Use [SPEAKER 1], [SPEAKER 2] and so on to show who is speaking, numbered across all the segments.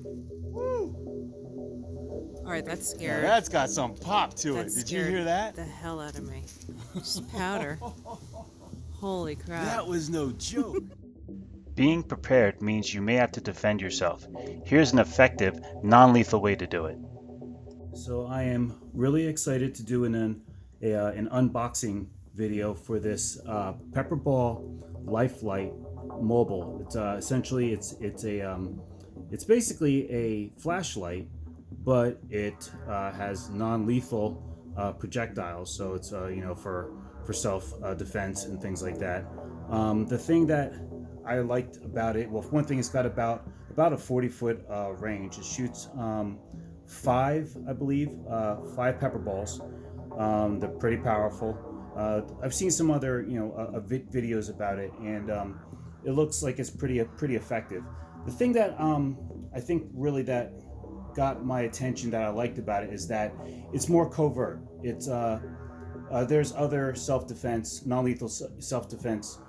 [SPEAKER 1] Woo!
[SPEAKER 2] All right, that's
[SPEAKER 1] Now
[SPEAKER 2] scary.
[SPEAKER 1] that's got some pop to it.
[SPEAKER 2] That
[SPEAKER 1] Did you
[SPEAKER 2] scared
[SPEAKER 1] hear that?
[SPEAKER 2] the hell out of me. Just powder. Holy crap.
[SPEAKER 1] That was no joke.
[SPEAKER 3] Being prepared means you may have to defend yourself. Here's an effective, non-lethal way to do it.
[SPEAKER 1] So I am really excited to do an unboxing video for this PepperBall LifeLite mobile. It's essentially it's basically a flashlight, but it has non-lethal projectiles. So it's for self defense and things like that. The thing that I liked about it, well, one thing, it's got about a 40-foot range. It shoots 5, I believe, 5 pepper balls. They're pretty powerful. I've seen some other videos about it, and it looks like it's pretty effective. The thing that I think really that got my attention, that I liked about it, is that it's more covert. It's there's other self-defense, non-lethal self-defense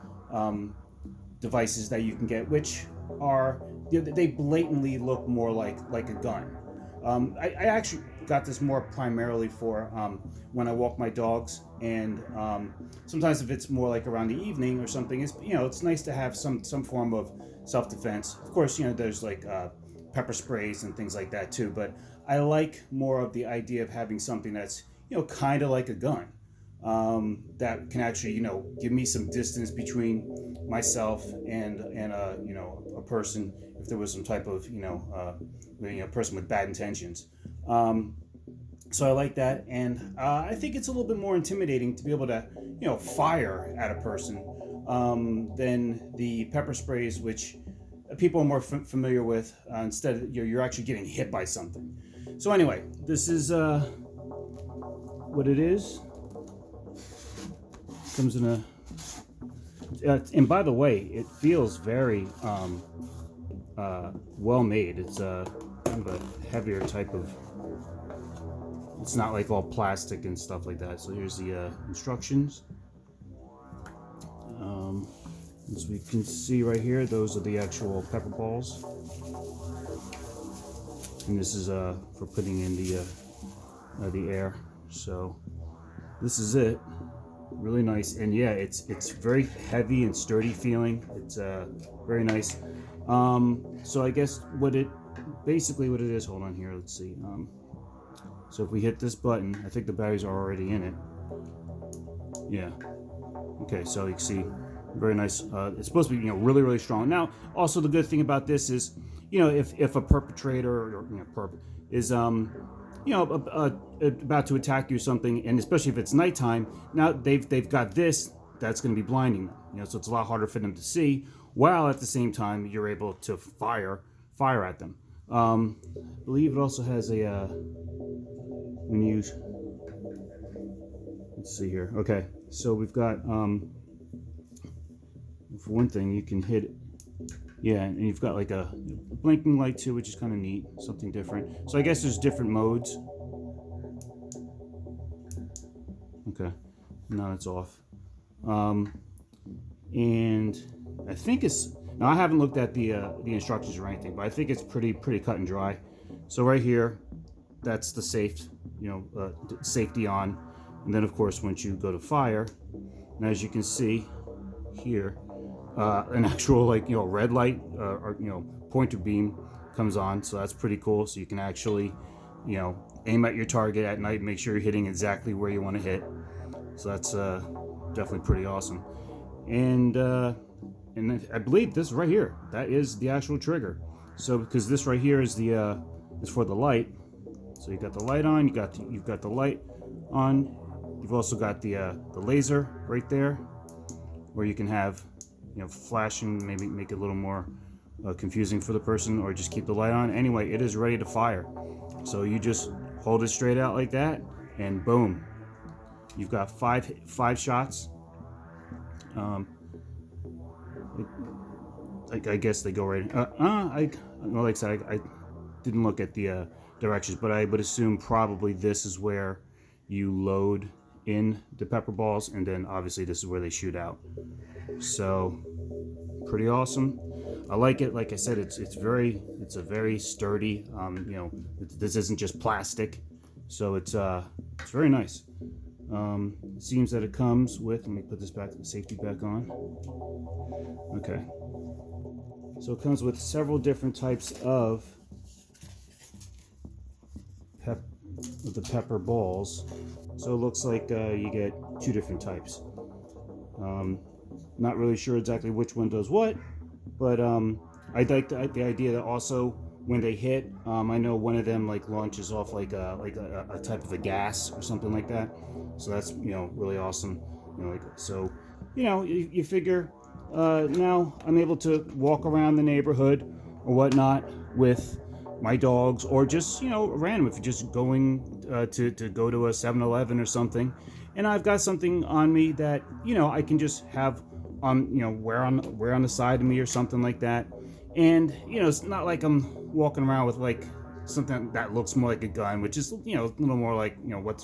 [SPEAKER 1] devices that you can get, which are, they blatantly look more like a gun. I actually got this more primarily for when I walk my dogs, and sometimes if it's more like around the evening or something, it's nice to have some form of self-defense. Of course, there's like pepper sprays and things like that too, but I like more of the idea of having something that's kind of like a gun, that can actually give me some distance between myself and a person, if there was some type of person with bad intentions. So I like that, and I think it's a little bit more intimidating to be able to fire at a person than the pepper sprays, which people are more familiar with. Instead, you're actually getting hit by something. So anyway, this is what it is. Comes in a and by the way, it feels very well made. It's kind of a heavier type of, it's not like all plastic and stuff like that. So here's the instructions. As we can see right here, those are the actual pepper balls, and this is for putting in the air. So this is it. Really nice, and yeah, it's very heavy and sturdy feeling. It's very nice. So I guess what it is, hold on here, let's see. So if we hit this button, I think the batteries are already in it. Yeah. Okay, so you can see, very nice. It's supposed to be really strong. Now, also the good thing about this is, if a perpetrator or is about to attack you or something, and especially if it's nighttime, now they've got this that's going to be blinding them. So it's a lot harder for them to see, while at the same time you're able to fire at them. I believe it also has a when you, let's see here. Okay, so we've got for one thing, you can hit it. Yeah, and you've got like a blinking light too, which is kind of neat, something different. So I guess there's different modes. Okay, now it's off. And I think now I haven't looked at the instructions or anything, but I think it's pretty cut and dry. So right here, that's the safety on, and then of course once you go to fire, and as you can see here, an actual red light or pointer beam comes on, so that's pretty cool. So you can actually aim at your target at night, make sure you're hitting exactly where you want to hit. So that's definitely pretty awesome. And I believe this right here, that is the actual trigger. So because this right here is is for the light. So you got the light on, you've got the light on. You've also got the laser right there, where you can have flashing, maybe make it a little more confusing for the person, or just keep the light on. Anyway, it is ready to fire. So you just hold it straight out like that, and boom, you've got five shots. I guess they go right. Like I said, I didn't look at the directions, but I would assume probably this is where you load in the pepper balls, and then obviously this is where they shoot out. So pretty awesome. I like it. Like I said, it's a very sturdy. You know, this isn't just plastic, so it's very nice. It seems that it comes with. Let me put this back, the safety back on. Okay. So it comes with several different types of the pepper balls. So it looks like you get 2 different types. Not really sure exactly which one does what, but I like the idea that also when they hit, I know one of them like launches off like a type of a gas or something like that. So that's, you know, really awesome. You know, like, so, you know, you figure now I'm able to walk around the neighborhood or whatnot with my dogs, or just, you know, random, if you're just going to go to a 7-Eleven or something, and I've got something on me that, you know, I can just have you know, wear on the side of me or something like that. And, you know, it's not like I'm walking around with like something that looks more like a gun, which is, you know, a little more like, you know, what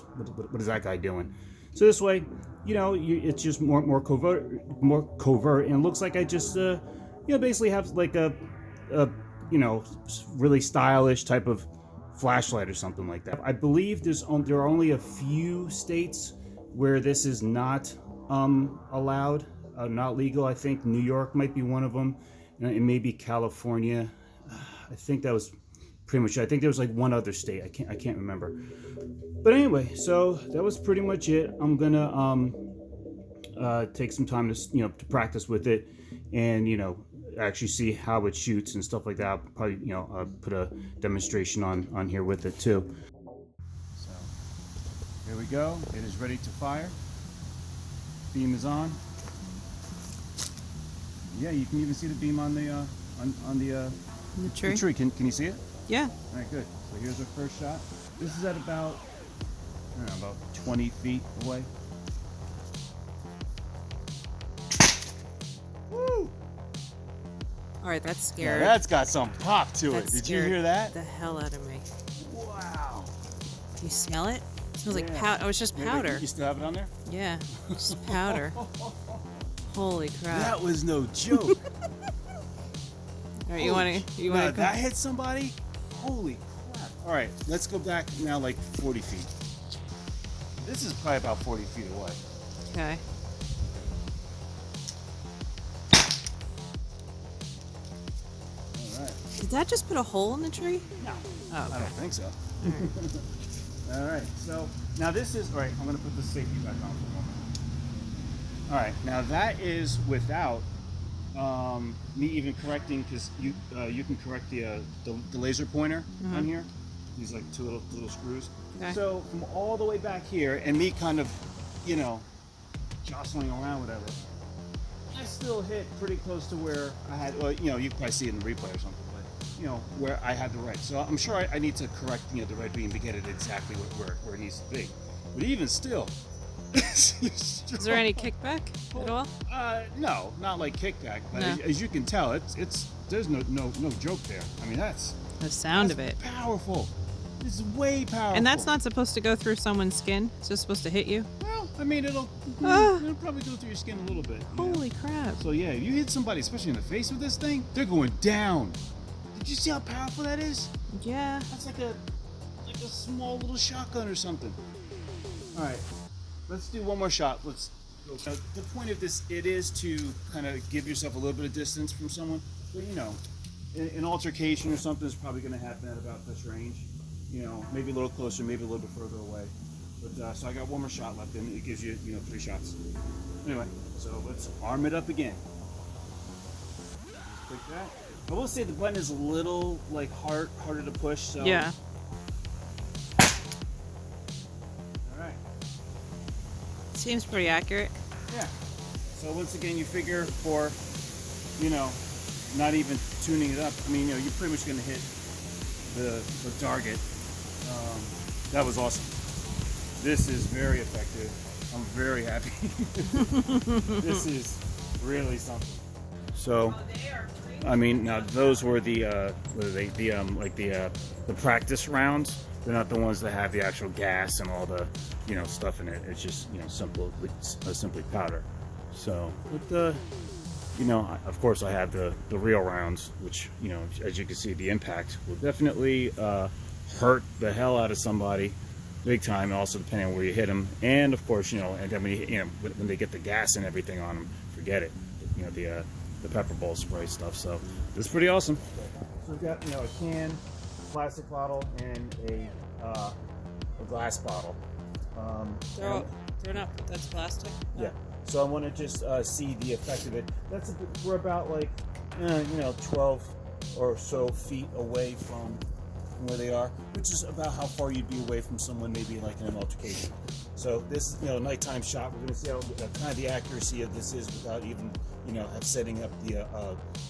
[SPEAKER 1] is that guy doing? So this way, you know, it's just more covert, and it looks like I just you know, basically have like a you know, really stylish type of flashlight or something like that. I believe there are only a few states where this is not allowed, not legal. I think New York might be one of them, and maybe California. I think that was pretty much it. I think there was like one other state. I can't remember. But anyway, so that was pretty much it. I'm gonna take some time to, you know, to practice with it, and, you know, actually see how it shoots and stuff like that. I'll probably, you know, put a demonstration on here with it too. So here we go. It is ready to fire. Beam is on. Yeah, you can even see the beam on the
[SPEAKER 2] tree.
[SPEAKER 1] the tree. Can you see it?
[SPEAKER 2] Yeah.
[SPEAKER 1] All right, good. So here's our first shot. This is at about, I don't know, about 20 feet away. Woo!
[SPEAKER 2] All right, that's
[SPEAKER 1] Yeah,
[SPEAKER 2] scary.
[SPEAKER 1] that's got some pop to
[SPEAKER 2] That
[SPEAKER 1] it. Did you
[SPEAKER 2] scared
[SPEAKER 1] hear that?
[SPEAKER 2] the hell out of me.
[SPEAKER 1] Wow.
[SPEAKER 2] You smell it? It smells like
[SPEAKER 1] Yeah.
[SPEAKER 2] powder. Oh, it's just powder.
[SPEAKER 1] You still have it on there?
[SPEAKER 2] Yeah, just powder. Holy crap!
[SPEAKER 1] That was no joke.
[SPEAKER 2] All right, you want to?
[SPEAKER 1] That hit somebody? Holy crap. All right, let's go back now like 40 feet. This is probably about 40 feet away.
[SPEAKER 2] Okay.
[SPEAKER 1] All right.
[SPEAKER 2] Did that just put a hole in the tree?
[SPEAKER 1] No.
[SPEAKER 2] Oh,
[SPEAKER 1] I
[SPEAKER 2] okay.
[SPEAKER 1] don't think so. All right, so now this is, all right, I'm gonna put the safety back on for a moment. All right, now that is without me even correcting, because you can correct the laser pointer on here. These like 2 little screws.
[SPEAKER 2] Okay.
[SPEAKER 1] So from all the way back here, and me kind of, you know, jostling around, whatever, I still hit pretty close to where I had, well, you know, you can probably see it in the replay or something, but, you know, where I had the right. So I'm sure I need to correct, you know, the red beam to get it exactly where it needs to be. But even still,
[SPEAKER 2] Is there any kickback at all?
[SPEAKER 1] No, not like kickback, but
[SPEAKER 2] No.
[SPEAKER 1] as you can tell, there's no joke there. I mean, that's
[SPEAKER 2] The sound of it.
[SPEAKER 1] powerful. It's way powerful.
[SPEAKER 2] And that's not supposed to go through someone's skin. It's just supposed to hit you.
[SPEAKER 1] Well, I mean, it'll
[SPEAKER 2] Ah.
[SPEAKER 1] probably go through your skin a little bit. You know?
[SPEAKER 2] Holy crap!
[SPEAKER 1] So yeah, if you hit somebody, especially in the face with this thing, they're going down. Did you see how powerful that is?
[SPEAKER 2] Yeah.
[SPEAKER 1] That's like a small little shotgun or something. All right, let's do one more shot. Let's go. The point of this, it is to kind of give yourself a little bit of distance from someone. But, you know, an altercation or something is probably going to happen at about this range. You know, maybe a little closer, maybe a little bit further away. But so I got one more shot left, and it gives you, you know, 3 shots. Anyway, so let's arm it up again. Just click that. I will say the button is a little like harder to push. So
[SPEAKER 2] Yeah.
[SPEAKER 1] All right.
[SPEAKER 2] Seems pretty accurate.
[SPEAKER 1] Yeah. So once again, you figure for, you know, not even tuning it up. I mean, you know, you're pretty much going to hit the target. That was awesome. This is very effective. I'm very happy. This is really something. So, I mean, now those were the what are they? The practice rounds. They're not the ones that have the actual gas and all the, you know, stuff in it. It's just, you know, simply powder. So, but you know, of course I have the real rounds, which, you know, as you can see, the impact will definitely hurt the hell out of somebody big time, also depending on where you hit them. And of course, you know, and then when they get the gas and everything on them, forget it. You know, the PepperBall spray stuff. So it's pretty awesome. So we've got, you know, a can, plastic bottle, and a glass bottle.
[SPEAKER 2] Throw it up. That's plastic.
[SPEAKER 1] Yeah. So I want to just see the effect of it. We're about like, you know, 12 or so feet away from where they are, which is about how far you'd be away from someone, maybe like in an altercation. So this is, you know, a nighttime shot. We're going to see how kind of the accuracy of this is without even, you know, setting up the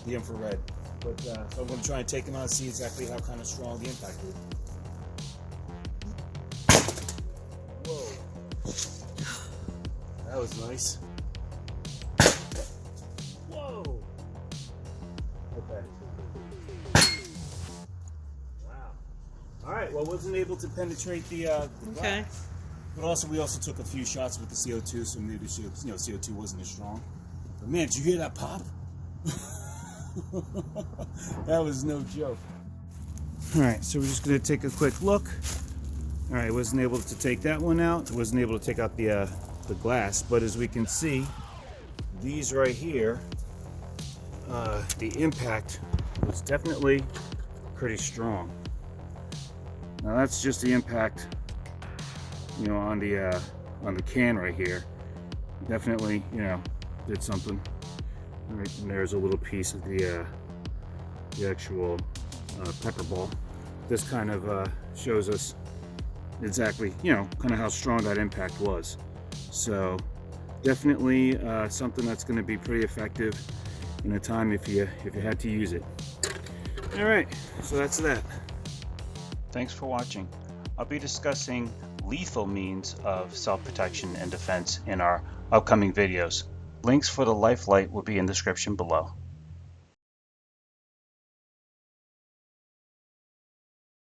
[SPEAKER 1] infrared. But so I'm going to try and take them out and see exactly how kind of strong the impact is. Whoa, that was nice. Whoa. Okay. All right. Well, wasn't able to penetrate the
[SPEAKER 2] Okay.
[SPEAKER 1] glass, but also we also took a few shots with the CO2, so maybe CO2 wasn't as strong. But man, did you hear that pop? That was no joke. All right, so we're just gonna take a quick look. All right, wasn't able to take that one out. Wasn't able to take out the glass, but as we can see, these right here, the impact was definitely pretty strong. Now that's just the impact, you know, on the can right here. Definitely, you know, did something. All right, and there's a little piece of the actual PepperBall. This kind of shows us exactly, you know, kind of how strong that impact was. So definitely something that's going to be pretty effective in a time if you had to use it. All right, so that's that.
[SPEAKER 3] Thanks for watching. I'll be discussing lethal means of self-protection and defense in our upcoming videos. Links for the LifeLite will be in the description below.